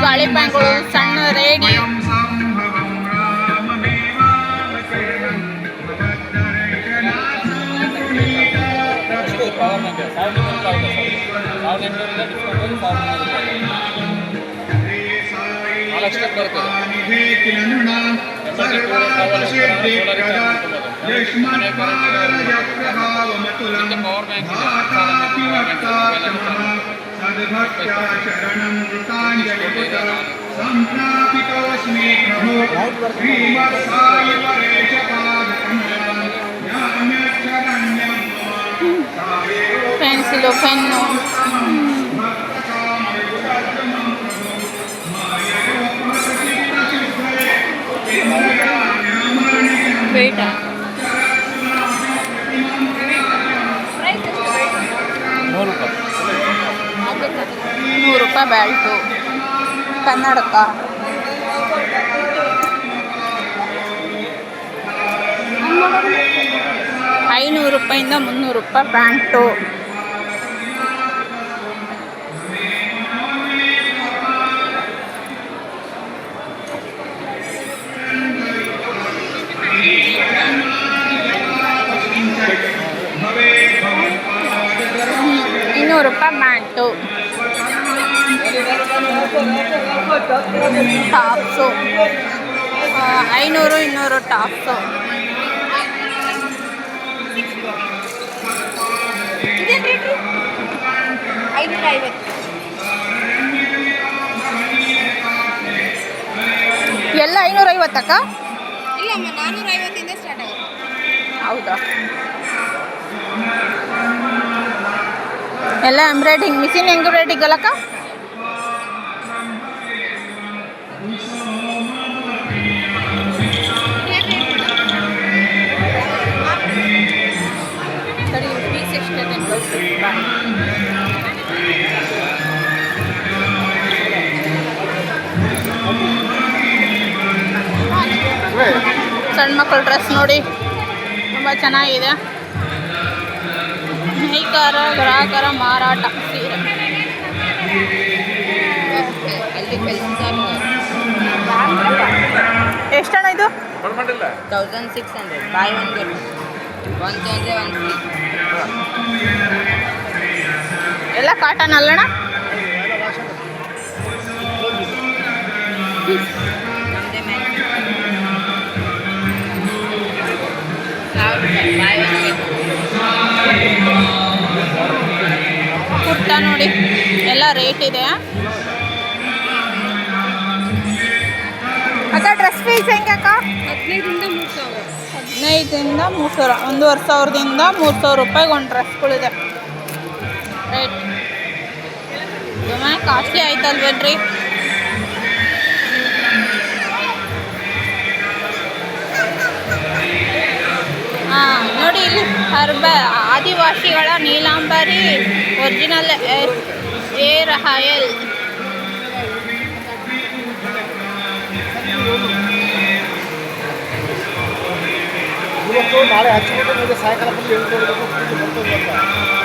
ಗಾಳಿಪ್ಯಾಂಗಳು ಸಣ್ಣ ರೇಡಿ सद्भक्त्या शरणं कृताञ्जलिपुत्र सम्प्रापितोऽस्मि प्रभो श्रीमत्साई परेशपादकमलं ज्ञानक्षरण्यं पेन्सिलो पेन्नो बेटा ₹100 ಬೆಲ್ಟು ಕನ್ನಡಕ ₹500 ಇಂದ ₹300 ಪ್ಯಾಂಟು ₹200 ಪ್ಯಾಂಟು ಟಾಪ್ಸು 500 200 ಟಾಪ್ಸು ಎಲ್ಲ 550 ಅಕ್ಕ? ಇಲ್ಲಮ್ಮ 450 ಸ್ಟಾರ್ಟ್ ಆಗುತ್ತೆ. ಹೌದಾ? ಎಲ್ಲ ಎಂಬ್ರಾಯ್ಡಿಂಗ್ ಮಿಷಿನ್ ಎಂಬ್ರಾಯ್ಡಿಂಗ್ ಅಲ್ಲಕ್ಕ? ಸರಿ ಪೀಸ್ ಎಷ್ಟಿದೆ ಸಣ್ಣ ಮಕ್ಕಳ ಡ್ರೆಸ್ ನೋಡಿ ತುಂಬ ಚೆನ್ನಾಗಿದೆ. ನೇಕಾರ ಗ್ರಾಹಕರ ಮಾರಾಟ ಸೀರೆ ಎಷ್ಟಣ್ಣ ಇದು? 1600 ಬೈ ಒನ್ ಗೆಟ್ ಒನ್ ತೊಂದರೆ ಒಂದು ಫ್ರೀ. ಎಲ್ಲ ಕಾಟನ್ ಅಲ್ಲಣ್ಣ? ನಮ್ಮದೇ ಬೈ ಒನ್ ಗೆಟ್ ಕುರ್ತಾ ನೋಡಿ ಎಲ್ಲ ರೇಟ್ ಇದೆ. ಅಕ್ಕ ಡ್ರೆಸ್ ಫೀಸ್ ಹೆಂಗೆ ಅಕ್ಕ? 15ರಿಂದ 3000. 15ರಿಂದ 3000 1,500ದಿಂದ 3,000 ರೂಪಾಯಿಗೆ ಒಂದು ಡ್ರೆಸ್ಗಳಿದೆ. ರೈಟ್ ತುಂಬಾ ಕಾಸ್ಟ್ಲಿ ಆಯ್ತಲ್ವೇನ್ರಿ? ಹಾಂ ನೋಡಿ ಇಲ್ಲಿ ಆದಿವಾಸಿಗಳ ನೀಲಾಂಬರಿ ಒರಿಜಿನಲ್ ಏರ್ ಆಯಿಲ್.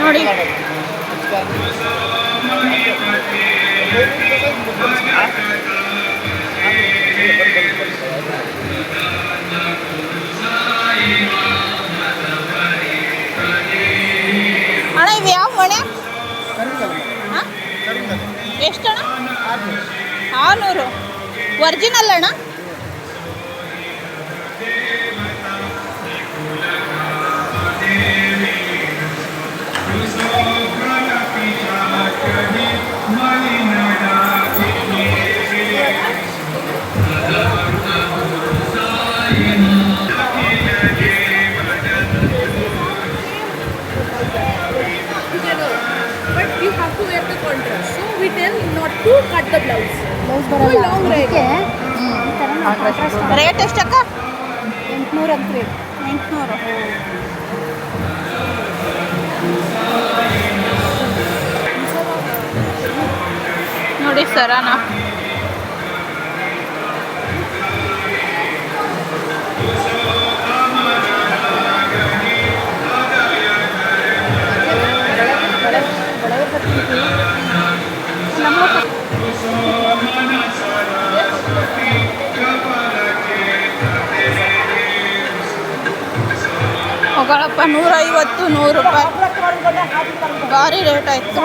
ನೋಡಿ ಅಣ್ಣ ಇವು ಯಾವ ಮನೆ? ಎಷ್ಟಣ್ಣ? 600 ಒರಿಜಿನಲ್ ಅಣ್ಣ? But you have to wear the contrast. So we tell not to cut the blouse. Long rate ಎಷ್ಟಕ್ಕ? 800 ಅಂತ ರೇಟ್. 800. ನೋಡಿ ಸರನಾ ನಮ್ಮ ತಗೊಳಪ್ಪ 150 100 ರೂಪಾಯಿ ಭಾರಿ ರೇಟ್ ಆಯ್ತು.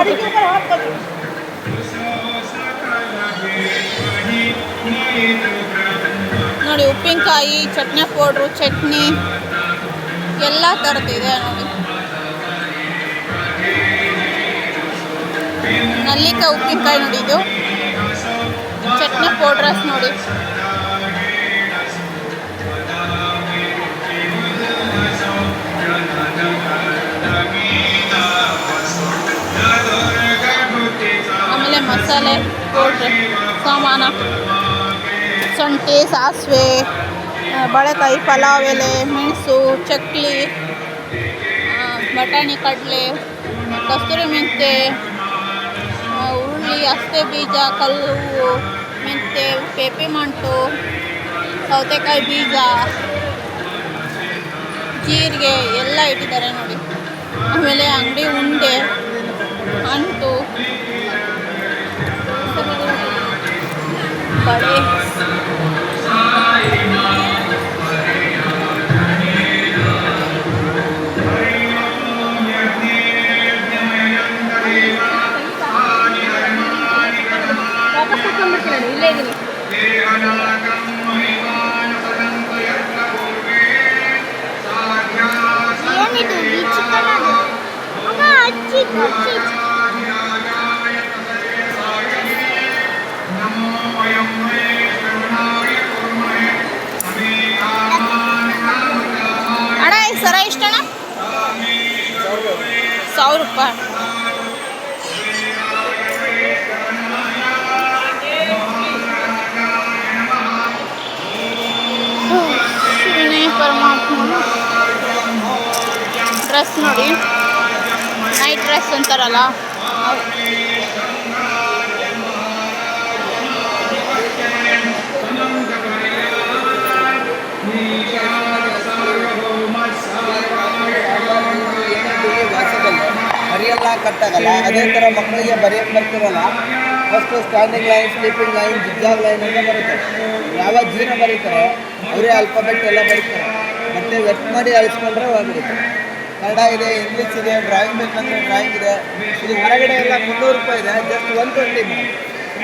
ನೋಡಿ ಉಪ್ಪಿನಕಾಯಿ, ಚಟ್ನಿ ಪೌಡ್ರು, ಚಟ್ನಿ ಎಲ್ಲ ಥರದ್ದಿದೆ ನೋಡಿ. ನಲ್ಲಿಕಾಯಿ ಉಪ್ಪಿನಕಾಯಿ ನೋಡಿ, ಇದು ಚಟ್ನಿ ಪೌಡ್ರಸ್ ನೋಡಿ. ಆಮೇಲೆ ಮಸಾಲೆ ಪೌಡ್ರ್ ಸಾಮಾನು, ಶುಂಠಿ, ಸಾಸಿವೆ, ಬಾಳೆಕಾಯಿ, ಪಲಾವ್ ಎಲೆ, ಮೆಣಸು, ಚಕ್ಲಿ, ಬಟಾಣಿ, ಕಡಲೆ, ಕಸ್ತೂರಿ ಮೆಂತೆ, ಹುರುಳಿ, ಅಸ್ತೆ ಬೀಜ, ಕಲ್ಲು ಮೆಂತೆ, ಪೇಪಿಮಂಟು, ಸೌತೆಕಾಯಿ ಬೀಜ, ಜೀರಿಗೆ ಎಲ್ಲ ಇಟ್ಟಿದ್ದಾರೆ ನೋಡಿ. ಆಮೇಲೆ ಅಂಗಡಿ ಉಂಡೆ, ಅಂಟು, ಬಳೆ, ಇಲ್ಲೇ ಇದೀನಿ. ಏನಿದು ಈ ಚಿಕನ್ ಅಜ್ಜಿ ಅಣ್ಣ ಈ ಸರ ಎಷ್ಟಣ್ಣ? 100 ರೂಪಾಯಿ. ಶಿವನೇ ಪರಮಾತ್ಮ. ಡ್ರೆಸ್ ನೋಡಿ, ನೈಟ್ ಡ್ರೆಸ್ ಅಂತಾರಲ್ಲ. ಬರೆಯಲ್ಲ ಕಟ್ಟಾಗಲ್ಲ. ಅದೇ ಥರ ಮಕ್ಕಳಿಗೆ ಬರೆಯೋಕ್ಕೆ ಬರ್ತಿರಲ್ಲ, first standing line, sleeping line, zigzag line ಅಂತ ಬರುತ್ತೆ. ಯಾವಾಗ ಜೀನ ಬರೀತಾರೆ ಅವರೇ ಆಲ್ಫಾಬೆಟ್ ಎಲ್ಲ ಬರೀತಾರೆ. ಮತ್ತು ವೆಟ್ ಮಾಡಿ ಅಳಿಸ್ಕೊಂಡ್ರೆ ಹೋಗ್ಬಿಡುತ್ತೆ. ಕನ್ನಡ ಇದೆ, ಇಂಗ್ಲೀಷ್ ಇದೆ, ಡ್ರಾಯಿಂಗ್ ಬೇಕಂದರೆ ಡ್ರಾಯಿಂಗ್ ಇದೆ. ಇದು ಹೊರಗಡೆ ಎಲ್ಲ 300 ರೂಪಾಯಿ ಇದೆ, ಜಸ್ಟ್ 120 ಮೇಡಮ್.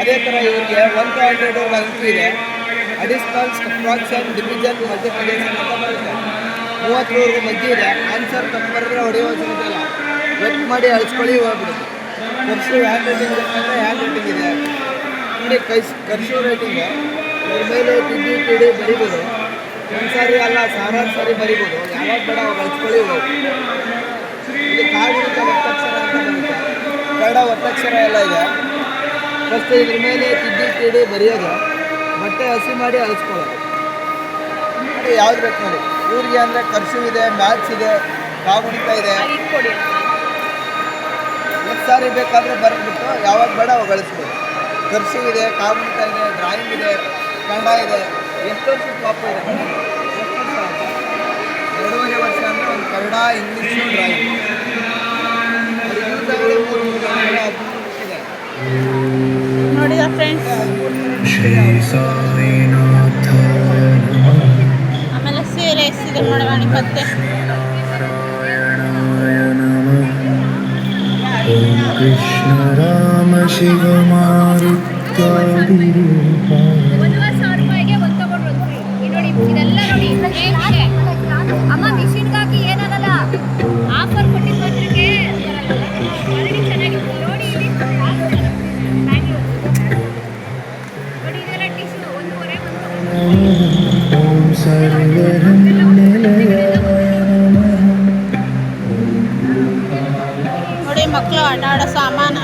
ಅದೇ ಥರ ಇವ್ರಿಗೆ 100 ಅಂಕು ಇದೆ. ಅಡಿಷ್ನಲ್, ಸಬ್ಟ್ರಾಕ್ಷನ್, ಡಿವಿಷನ್, ಮಲ್ಟಿಪ್ಲಿಕೇಶನ್ ಅಂತ ಬರುತ್ತೆ. 30ವರೆಗೂ ಮಧ್ಯೆ ಇದೆ. ಆನ್ಸರ್ ತಪ್ಪು ಬರೆದ್ರೆ ಹೊಡೆಯೋ ಸಿಗುತ್ತೆ ಇಲ್ಲ, ವೆಟ್ ಮಾಡಿ ಅಳಿಸ್ಕೊಳ್ಳಿ ಹೋಗ್ಬಿಡುತ್ತೆ. ಕರ್ಸಿವ್ ಹ್ಯಾಂಡ್ ರೈಟಿಂಗ್ ಬೇಕಂದರೆ ಹ್ಯಾಂಡ್ ರೈಟಿಂಗ್ ಇದೆ ನೋಡಿ. ಕರ್ಸಿವ್ ರೈಟಿಂಗು ಇದ್ರ ಮೇಲೆ ತಿದ್ದಿ ತಿಡಿ ಬರಿಬೋದು. ಒಂದು ಸಾರಿ ಅಲ್ಲ, ಸಾವಿರಾರು ಸಾರಿ ಬರಿಬೋದು. ಯಾವಾಗ ಬೇಡ ಅವಾಗ ಅಳಿಸ್ಕೊಳ್ಳಿ ಹೋಗಿ. ಇಲ್ಲಿ ಕಾಗುಣಿತ ಒತ್ತಕ್ಷರ ಅಂತ ಬರುತ್ತೆ, ಕನ್ನಡ ಒತ್ತಕ್ಷರ ಎಲ್ಲ ಇದೆ. ಫಸ್ಟ್ ಇದ್ರ ಮೇಲೆ ತಿದ್ದಿ ತಿಡಿ ಬರೆಯೋದು, ಬಟ್ಟೆ ಹಸಿ ಮಾಡಿ ಅಳಿಸ್ಕೊಳ್ಳೋದು. ನೋಡಿ ಯಾವ್ದು ಬೇಕು ನೋಡಿ. ಇವ್ರಿಗೆ ಅಂದರೆ ಕರ್ಸಿವ್ ಇದೆ, ಮ್ಯಾಥ್ಸ್ ಇದೆ, ಕಾಗುಣಿತ ಇದೆ. ಎಷ್ಟು ಸಾರಿ ಬೇಕಾದರೆ ಬರೆದ್ಬಿಟ್ಟು ಯಾವಾಗ ಬೇಡ ಅವಾಗ ಅಳಿಸ್ಬೋದು. ಕರ್ಸಿವ್ ಇದೆ, ಕಾಗುಣಿತ ಇದೆ, ಡ್ರಾಯಿಂಗ್ ಇದೆ, ಕನ್ನಡ ಇದೆ. ಎಷ್ಟು ವರ್ಷದ ಪಾಪ ಇದೆ ಮೇಡಮ್? 2.5 ವರ್ಷ ಅಂದರೆ ಒಂದು ಕನ್ನಡ, ಇಂಗ್ಲೀಷು, ಡ್ರಾಯಿಂಗ್. ಅದು ಯೂಸ್ ಆಗಲೇ 3 ಇದೆ. ನೋಡಿದ ಫ್ರೆಂಡ್ಸ್. ಆಮೇಲೆ ಸೀರೆ ಎಷ್ಟಿದೆ ನೋಡೋಣ ಕತ್ತೆ. ಕೃಷ್ಣ ರಾಮ ಶಿವ ಮಾರುತ್ಯಾದಿ ರೂಪ. 1,000 ರೂಪಾಯಿಗೆ ಒಂದು ತಗೊಂಡು ನೋಡಿ. ಇದೆಲ್ಲ ನೋಡಿ ಅಮ್ಮ ಮಿಷಿನ್ಗೆ ಹಾಕಿ ಏನಾಗಲ್ಲ. ಆಫರ್ ಕೊಟ್ಟಿದ್ದು ಮಾತ್ರಕ್ಕೆ ಕ್ವಾಲಿಟಿ ಚೆನ್ನಾಗಿತ್ತು ನೋಡಿ. ಇಲ್ಲಿ ಬ್ಯಾಂಗ್ಳೂರ್ ನೋಡಿ, ಇದೆಲ್ಲ ಟಿಶ್ಯೂ 1.5 ಓಂ ಸರ್ವರಂ ನೋಡಿ ಮಕ್ಕಳು ಆಟ ಆಡೋ ಸಾಮಾನು.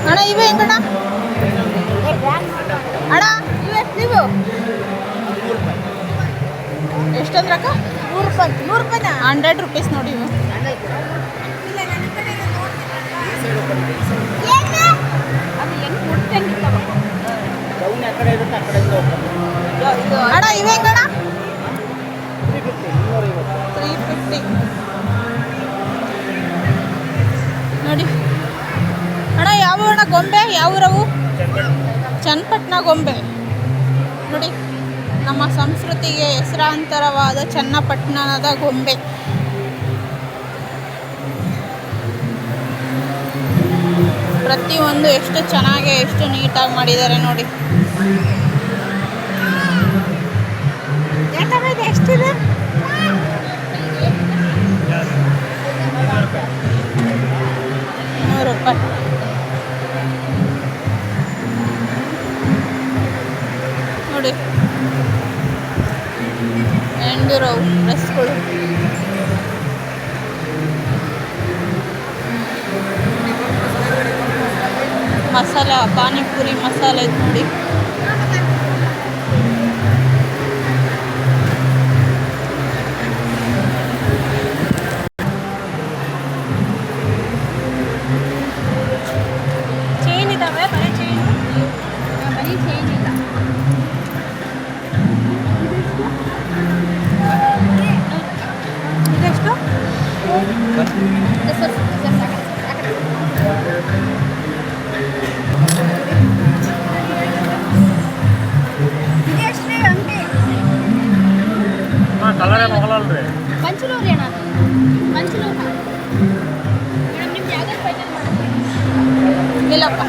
ಅಣ್ಣ ಇವೆ ಹೆಂಗಣ್ಣ? ಅಣ್ಣ ಇವೆ ನೀವು ಎಷ್ಟಂದ್ರಕ್ಕ? 100 ರೂಪಾಯಿ. 100 ರೂಪಾಯಿನ? 100 ರೂಪೀಸ್ ನೋಡಿ ಇವು. ಅದು ಹೆಂಗೆ ಮುಟ್ಟಂಗಿತ್ತವ ಡೌನ್ ಆ ಕಡೆ ಇರುತ್ತೆ, ಆ ಕಡೆಯಿಂದ ಹೋಗ್ತಾರೆ. ಅಣ್ಣ ಇವೆ ಹೆಂಗಣ್ಣ? 350, 250. 350 ನೋಡಿ ಅಣ್ಣ. ಯಾವ ಅಣ್ಣ ಗೊಂಬೆ? ಯಾವೂರವು? ಚನ್ನಪಟ್ಟಣ ಗೊಂಬೆ ನೋಡಿ. ನಮ್ಮ ಸಂಸ್ಕೃತಿಗೆ ಹೆಸರಾಂತರವಾದ ಚನ್ನಪಟ್ಟಣದ ಗೊಂಬೆ. ಪ್ರತಿಯೊಂದು ಎಷ್ಟು ಚೆನ್ನಾಗಿ ಎಷ್ಟು ನೀಟಾಗಿ ಮಾಡಿದ್ದಾರೆ ನೋಡಿ. ಯಾಕಂದ್ರೆ ಇದು ಎಷ್ಟಿದೆ? 100 ರೂಪಾಯಿ. ನೋಡಿ ಹೆಂಗಿರೋವು ಡ್ರೆಸ್ಗಳು. ಮಸಾಲ ಪಾನಿಪುರಿ ಮಸಾಲೆ ನೋಡಿ. ಚೈನ್ ಇದಾವೆ, ಬರೀ ಚೈನ್ ಇಲ್ಲ. ಇದೆಷ್ಟು? ಕಲರೇ ಮೊಗಲಲ್ರಿ. ಮಂಚೂರಿ ಅಣ್ಣ, ಮಂಚೂರಿ ಮೇಡಮ್. ನಿಮ್ಗೆ ಯಾವ್ದು ಫೈನಲ್ ಮಾಡೋದು? ಇಲ್ಲಪ್ಪ.